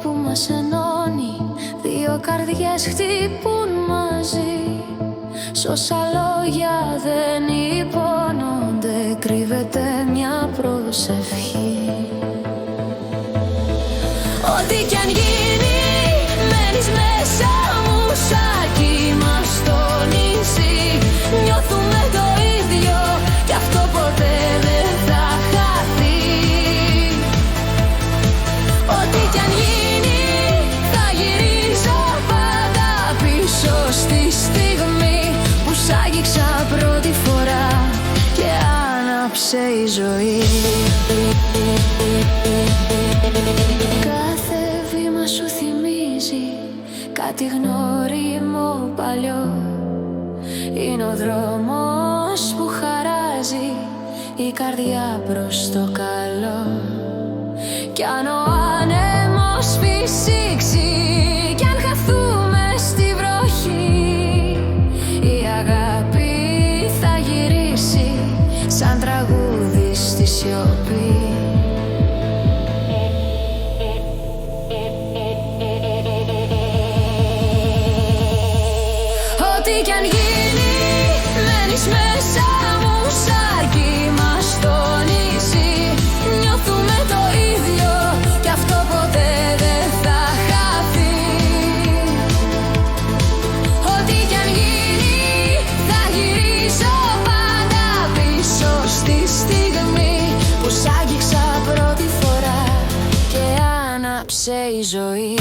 που μας ενώνει. Δύο καρδιές χτυπούν μαζί. Σ' όσα λόγια δεν υπόνονται κρύβεται μια προσευχή. Ό,τι κι αν γίνει μένεις μέσα μου σαν κύμα στο νησί. Νιώθουμε το ίδιο κι αυτό ποτέ δεν θα χαθεί. Ό,τι κι αν γίνει θα γυρίζω πάντα πίσω στη στιγμή που σ' άγγιξα πρώτη φορά και άναψε η ζωή. Κάθε βήμα σου θυμίζει κάτι γνώριμο παλιό. Είναι ο δρόμος που χαράζει η καρδιά προς το καλό. Κι αν ο άνεμος φυσήξει κι αν χαθούμε στη βροχή, η αγάπη θα γυρίσει σαν τραγούδι στη σιωπή. Ό,τι κι αν γίνει μένεις μέσα μου σαν κύμα στο νησί. Νιώθουμε το ίδιο κι αυτό ποτέ δεν θα χαθεί. Ό,τι κι αν γίνει θα γυρίσω πάντα πίσω στη στιγμή που σ' άγγιξα πρώτη φορά και άναψε η ζωή.